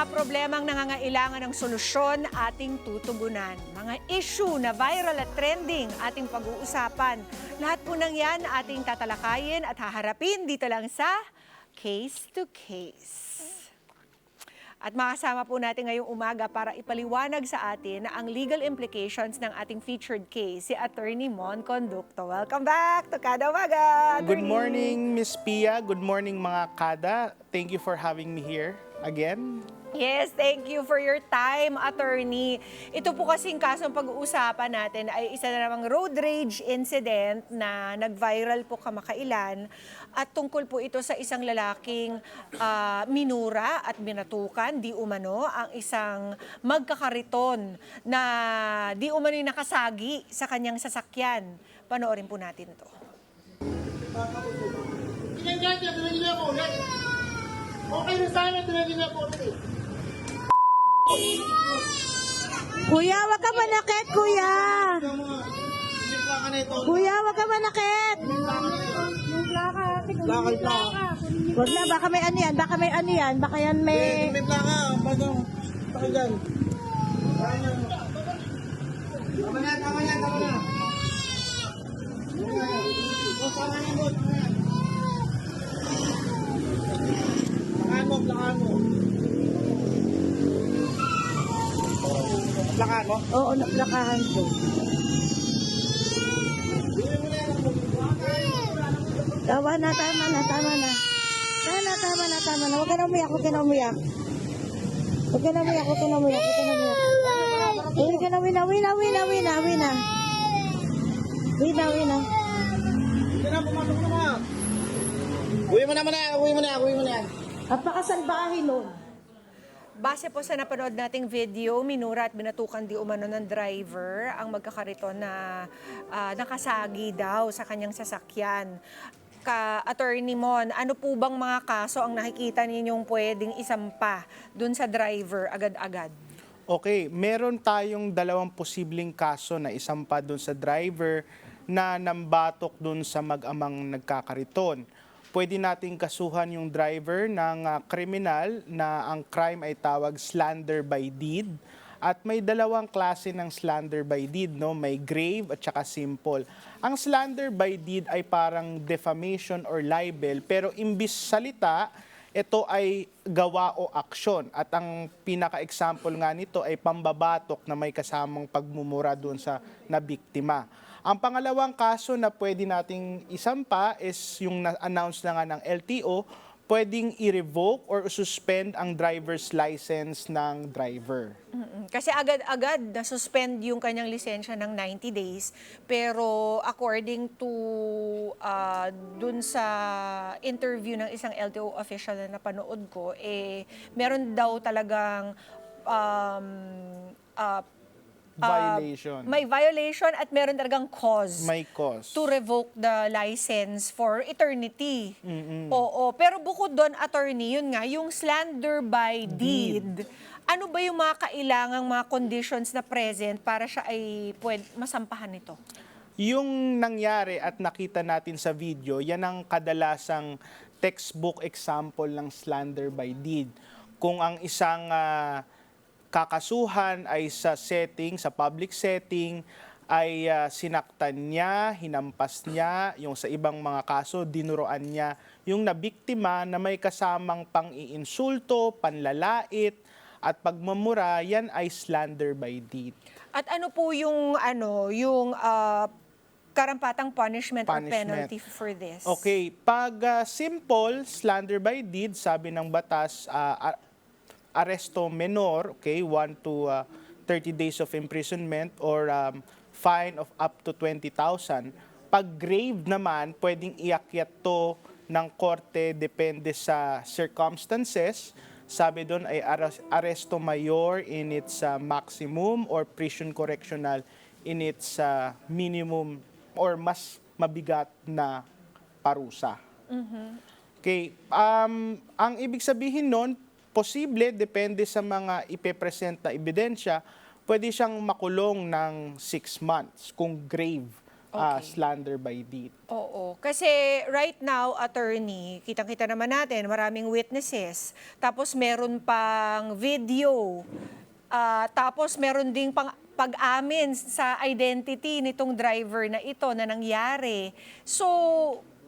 mga problemang nangangailangan ng solusyon ating tutugunan. Mga issue na viral at trending ating pag-uusapan. Lahat po ng yan ating tatalakayin at haharapin dito lang sa Case to Case. At makasama po natin ngayong umaga para ipaliwanag sa atin ang legal implications ng ating featured case, si Attorney Mon Conducto. Welcome back to Kada Umaga, Attorney. Good morning, Miss Pia. Good morning, mga Kada. Thank you for having me here again. Yes, thank you for your time, Attorney. Ito po kasing kasong pag-uusapan natin ay isa na namang road rage incident na nag-viral po kamakailan at tungkol po ito sa isang lalaking minura at binatukan, di umano, ang isang magkakariton na di umano nakasagi sa kanyang sasakyan. Panoorin po natin to. Okay na sana, tinagin na po ulit. Kuya, wag ka manakit, kuya. Kuya, wag ka manakit. Wag na, baka may ano yan, baka may ano yan, baka yan may... May plaka, bagong pakinggan. Tama na, tama na, tama na. Tama na, boss. Plakaan mo. Plakaan mo? Oo, naplakahan ko. Tama na, tama na, tama na. Tama na. Huwag ka na umiyak, huwag ka na umiyak. Huwag ka na umiyak, huwag ka na umiyak, huwag ka na umiyak. Huwag ka na, wina. Wina. Hindi na, pumasok na mga. Uwi mo na. Napakasalbahin nun. Base po sa napanood nating video, minura at binatukan di umano ng driver ang magkakariton na nakasagi daw sa kanyang sasakyan. Attorney Mon, ano po bang mga kaso ang nakikita ninyong pwedeng isampa dun sa driver agad-agad? Okay, meron tayong dalawang posibleng kaso na isampa dun sa driver na nambatok dun sa mag-amang nagkakariton. Pwede nating kasuhan yung driver ng kriminal na ang crime ay tawag slander by deed. At may dalawang klase ng slander by deed, no? May grave at saka simple. Ang slander by deed ay parang defamation or libel, pero imbis salita, ito ay gawa o aksyon. At ang pinaka-example nga nito ay pambabatok na may kasamang pagmumura doon sa nabiktima. Ang pangalawang kaso na pwede nating isampa is yung na-announce na nga ng LTO, pwedeng i-revoke or suspend ang driver's license ng driver. Kasi agad-agad na-suspend yung kanyang lisensya ng 90 days. Pero according to dun sa interview ng isang LTO official na napanood ko, meron daw talagang Violation. may violation at meron talagang cause. May cause. To revoke the license for eternity. Oo. Pero bukod doon, attorney, yun nga, yung slander by deed, ano ba yung mga kailangang mga conditions na present para siya ay masampahan nito? Yung nangyari at nakita natin sa video, yan ang kadalasang textbook example ng slander by deed. Kung ang isang kakasuhan ay sa public setting, ay sinaktan niya, hinampas niya, yung sa ibang mga kaso, dinuroan niya yung nabiktima na may kasamang pang-iinsulto, panlalait, at pagmamura, yan ay slander by deed. At ano po yung karampatang punishment or penalty for this? Okay, pag simple slander by deed, sabi ng batas, aresto menor, okay, 1 to 30 days of imprisonment or fine of up to 20,000. Pag grave naman, pwedeng iakyat to ng korte depende sa circumstances. Sabi doon ay aresto mayor in its maximum or prison correctional in its minimum or mas mabigat na parusa. Okay, ang ibig sabihin nun, posible, depende sa mga ipepresent na ebidensya, pwede siyang makulong ng 6 months kung grave Okay. slander by deed. Oo. Kasi right now, attorney, kitang-kita naman natin, maraming witnesses. Tapos meron pang video. Tapos meron ding pag-amin sa identity nitong driver na ito na nangyari. So,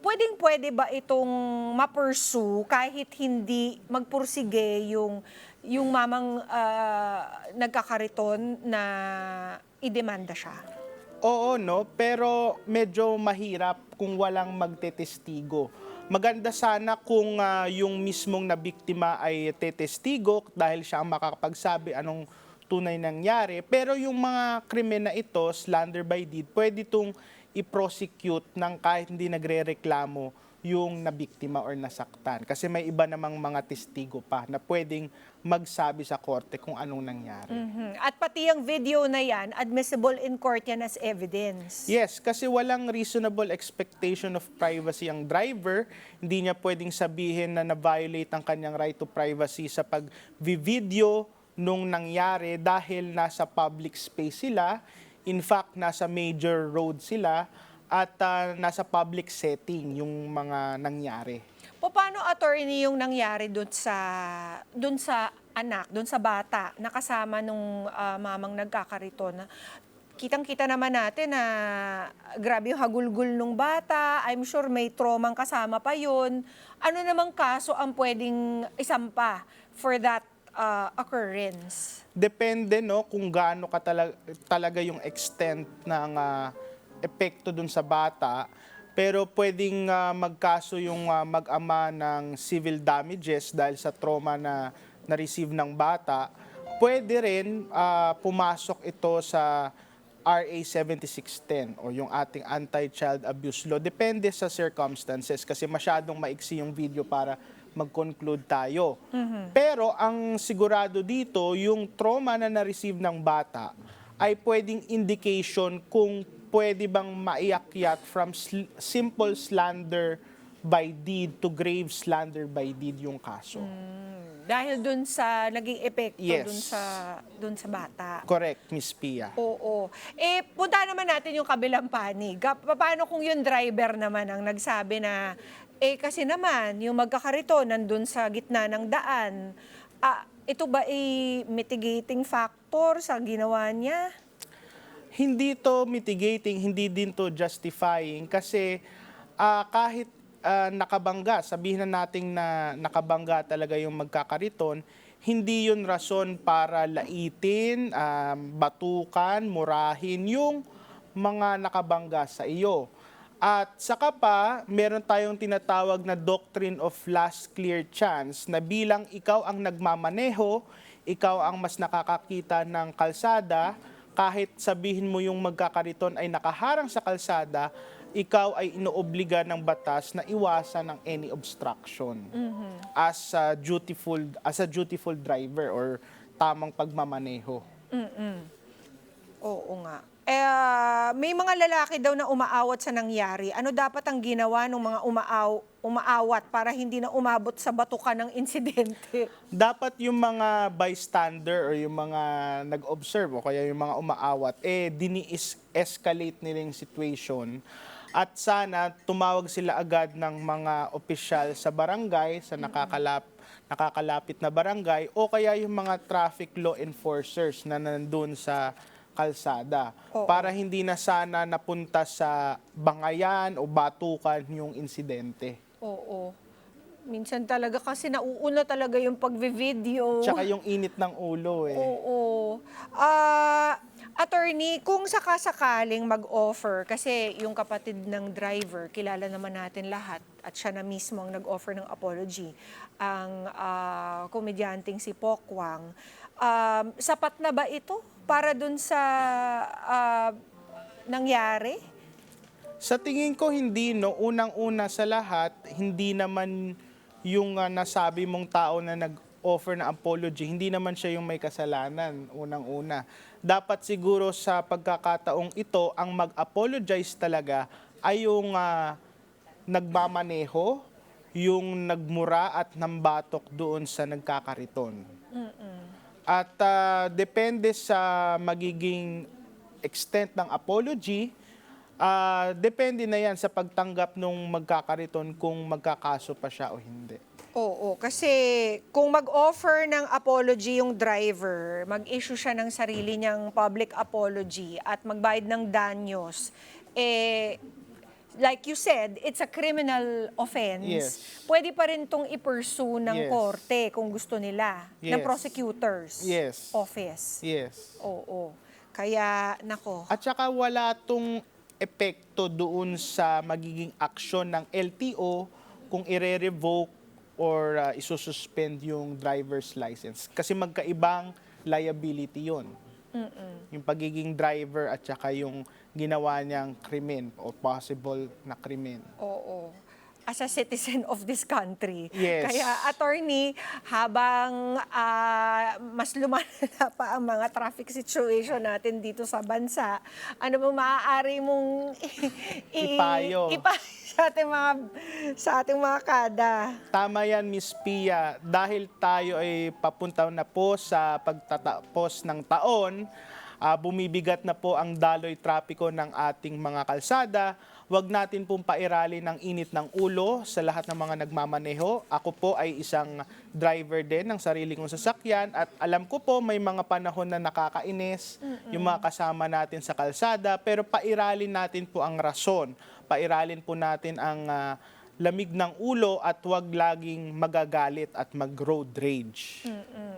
pwedeng-pwede ba itong ma-pursue kahit hindi magpursige yung mamang nagkakariton na idemanda siya? Oo, no? Pero medyo mahirap kung walang magtetestigo. Maganda sana kung yung mismong nabiktima ay tetestigo dahil siya ang makakapagsabi anong tunay nangyari. Pero yung mga krimen na ito, slander by deed, pwede itong i-prosecute ng kahit hindi nagre-reklamo yung nabiktima or nasaktan. Kasi may iba namang mga testigo pa na pwedeng magsabi sa korte kung anong nangyari. At pati yung video na yan, admissible in court yan as evidence. Yes, kasi walang reasonable expectation of privacy ang driver. Hindi niya pwedeng sabihin na na-violate ang kanyang right to privacy sa pag-video nung nangyari dahil nasa public space sila. In fact, nasa major road sila at nasa public setting yung mga nangyari. Paano, attorney, yung nangyari dun sa anak, dun sa bata na kasama nung mamang nagkakariton? Kitang-kita naman natin na grabe yung hagulgul nung bata. I'm sure may traumang kasama pa yun. Ano namang kaso ang pwedeng isampa for that occurrence? Depende, no, kung gaano ka talaga yung extent ng epekto dun sa bata. Pero pwedeng magkaso yung mag-ama ng civil damages dahil sa trauma na na-receive ng bata. Pwede rin pumasok ito sa RA 7610 o yung ating anti-child abuse law. Depende sa circumstances kasi masyadong maiksi yung video para mag-conclude tayo. Pero ang sigurado dito, yung trauma na na-receive ng bata ay pwedeng indication kung pwede bang maiakyat from simple slander by deed to grave slander by deed yung kaso. Dahil dun sa naging epekto Yes. dun sa bata. Correct, Miss Pia. Oo. Punta naman natin yung kabilang panig. Paano kung yung driver naman ang nagsabi na, kasi naman, yung magkakarito nandun sa gitna ng daan, ito ba mitigating factor sa ginawa niya? Hindi to mitigating, hindi din to justifying kasi kahit nakabangga, sabihin na natin na nakabangga talaga yung magkakariton, hindi yun rason para laitin, batukan, murahin yung mga nakabangga sa iyo. At saka pa, meron tayong tinatawag na doctrine of last clear chance na bilang ikaw ang nagmamaneho, ikaw ang mas nakakakita ng kalsada, kahit sabihin mo yung magkakariton ay nakaharang sa kalsada, ikaw ay inoobliga ng batas na iwasan ng any obstruction as a dutiful driver or tamang pagmamaneho. Oo nga. May mga lalaki daw na umaawat sa nangyari. Ano dapat ang ginawa ng mga umaawat para hindi na umabot sa batukan ng insidente? Dapat yung mga bystander or yung mga nag-observe o kaya yung mga umaawat, dini-escalate nila yung situation. At sana tumawag sila agad ng mga opisyal sa barangay, sa nakakalapit na barangay, o kaya yung mga traffic law enforcers na nandun sa kalsada. Oo. Para hindi na sana napunta sa bangayan o batukan yung insidente. Oo. Minsan talaga kasi nauuna talaga yung pagvi-video. Tsaka yung init ng ulo Oo. Attorney, kung sakasakaling mag-offer, kasi yung kapatid ng driver, kilala naman natin lahat, at siya na mismo ang nag-offer ng apology, ang komedyanteng si Pokwang, sapat na ba ito para dun sa nangyari? Sa tingin ko hindi, no. Unang-una sa lahat, hindi naman yung nasabi mong tao na nag-offer na apology, hindi naman siya yung may kasalanan, unang-una. Dapat siguro sa pagkakataong ito, ang mag-apologize talaga ay yung nagmamaneho, yung nagmura at nambatok doon sa nagkakariton. At depende sa magiging extent ng apology, Depende na yan sa pagtanggap nung magkakariton kung magkakaso pa siya o hindi. Oo, kasi kung mag-offer ng apology yung driver, mag-issue siya ng sarili niyang public apology at magbayad ng danyos, like you said, it's a criminal offense. Yes. Pwede pa rin itong i-pursue ng Yes. korte kung gusto nila, ng Yes. prosecutor's Yes. office. Yes. Oo. Kaya, nako. At saka wala tong epekto doon sa magiging aksyon ng LTO kung ire-revoke or isususpend yung driver's license. Kasi magkaibang liability yon. Yung pagiging driver at saka yung ginawa niyang krimen o possible na krimen. Oo. As a citizen of this country. Yes. Kaya, attorney, habang mas lumalala pa ang mga traffic situation natin dito sa bansa, ano bang maaari mong Ipayo. sa ating mga kada? Tama yan, Miss Pia. Dahil tayo ay papunta na po sa pagtatapos ng taon, bumibigat na po ang daloy trapiko ng ating mga kalsada. Huwag natin pong pairali ng init ng ulo sa lahat ng mga nagmamaneho. Ako po ay isang driver din ng sarili kong sasakyan at alam ko po may mga panahon na nakakainis yung mga kasama natin sa kalsada, pero pairalin natin po ang rason. Pairalin po natin ang lamig ng ulo at huwag laging magagalit at mag-road rage.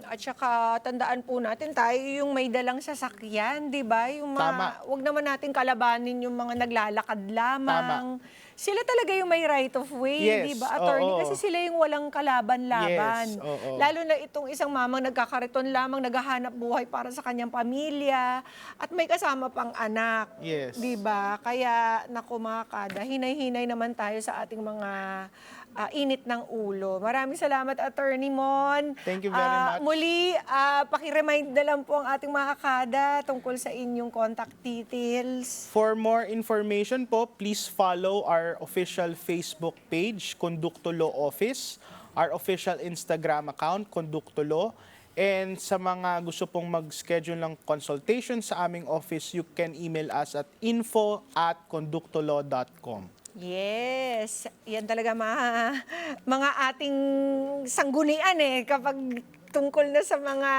At saka tandaan po natin, tayo yung may dalang sasakyan, di ba? Yung Tama. Wag naman natin kalabanin yung mga naglalakad lamang. Sila talaga yung may right of way, Yes, di ba, attorney? oo. Kasi sila yung walang kalaban-laban. Yes, oo. Lalo na itong isang mamang nagkakariton lamang, naghahanap buhay para sa kanyang pamilya, at may kasama pang anak. Yes. Di ba? Kaya, naku mga kada, hinay-hinay naman tayo sa ating mga init ng ulo. Maraming salamat, Attorney Mon. Thank you very much. Muli, paki-remind na lang po ang ating mga kada tungkol sa inyong contact details. For more information po, please follow our official Facebook page, Conducto Law Office, our official Instagram account, Conducto Law, and sa mga gusto pong mag-schedule ng consultation sa aming office, you can email us at info@conductolaw.com. Yes, yan talaga mga ating sanggunian kapag tungkol na sa mga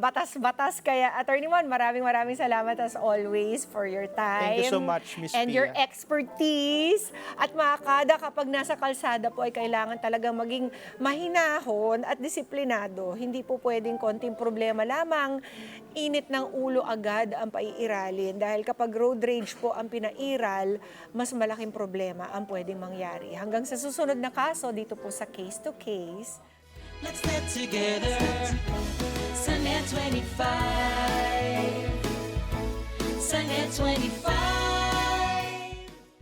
batas-batas. Kaya, Attorney Mon, maraming salamat as always for your time. Thank you so much, Miss And Pia. your expertise. At mga kada, kapag nasa kalsada po ay kailangan talagang maging mahinahon at disiplinado. Hindi po pwedeng konting problema lamang, init ng ulo agad ang paiiralin. Dahil kapag road rage po ang pinairal, mas malaking problema ang pwedeng mangyari. Hanggang sa susunod na kaso dito po sa Case to Case. Let's get together. Sunday 25. Sunday 25.